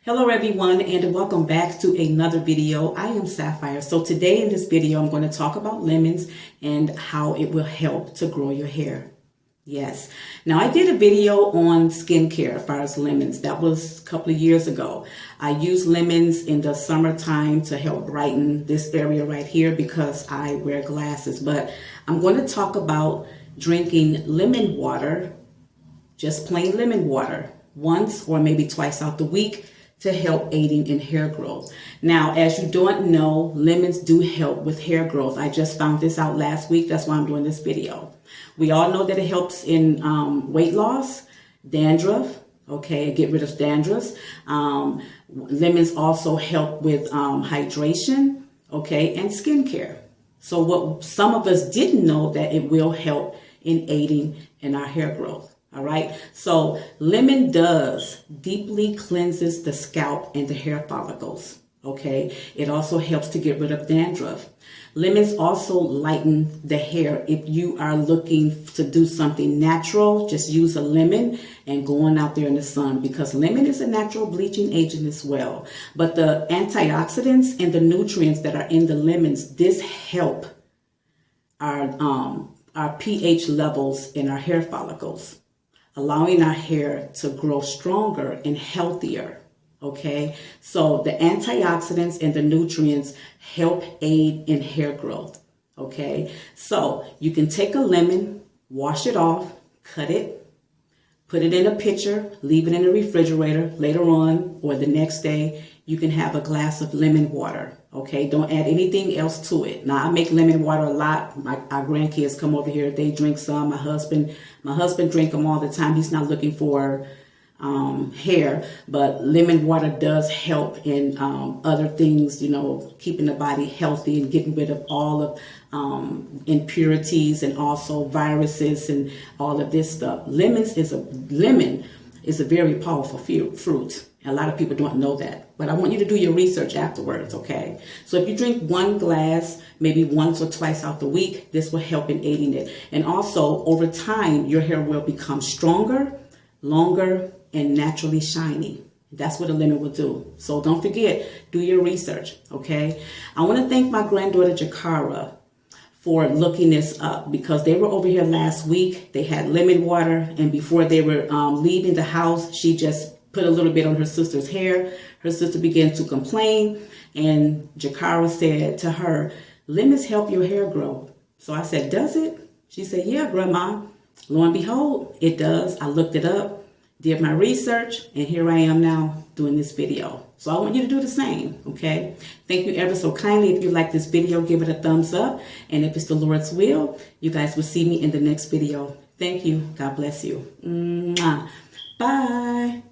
Hello everyone, and welcome back to another video. I am Sapphire. So today in this video I'm going to talk about lemons and how it will help to grow your hair. Yes. Now I did a video on skincare as far as lemons. That was a couple of years ago. I use lemons in the summertime to help brighten this area right here because I wear glasses. But I'm going to talk about drinking lemon water, just plain lemon water, once or maybe twice out the week, to help aiding in hair growth. Now, as you don't know, lemons do help with hair growth. I just found this out last week. That's why I'm doing this video. We all know that it helps in weight loss, dandruff, okay, get rid of dandruff. Lemons also help with hydration, okay, and skincare. So what some of us didn't know that it will help in aiding in our hair growth. All right, so lemon does deeply cleanses the scalp and the hair follicles. Okay, it also helps to get rid of dandruff. Lemons also lighten the hair. If you are looking to do something natural, just use a lemon and going out there in the sun, because lemon is a natural bleaching agent as well. But the antioxidants and the nutrients that are in the lemons, this help our pH levels in our hair follicles, allowing our hair to grow stronger and healthier, okay? So the antioxidants and the nutrients help aid in hair growth, okay? So you can take a lemon, wash it off, cut it, put it in a pitcher, leave it in the refrigerator. Later on or the next day, you can have a glass of lemon water, okay? Don't add anything else to it. Now, I make lemon water a lot. Our grandkids come over here, they drink some. My husband drink them all the time. He's not looking for hair, but lemon water does help in other things, you know, keeping the body healthy and getting rid of all of impurities and also viruses and all of this stuff. Lemon is a very powerful fruit. A lot of people don't know that, but I want you to do your research afterwards, okay? So if you drink one glass, maybe once or twice out the week, this will help in aiding it. And also, over time, your hair will become stronger, longer, and naturally shiny. That's what a lemon will do. So don't forget, do your research, okay? I want to thank my granddaughter, Jakara, for looking this up, because they were over here last week. They had lemon water, and before they were leaving the house, she just put a little bit on her sister's hair. Her sister began to complain, and Jakara said to her, lemons help your hair grow. So I said, does it? She said, yeah, Grandma. Lo and behold, it does. I looked it up, did my research, and here I am now doing this video. So I want you to do the same, okay? Thank you ever so kindly. If you like this video, give it a thumbs up. And if it's the Lord's will, you guys will see me in the next video. Thank you. God bless you. Mwah. Bye.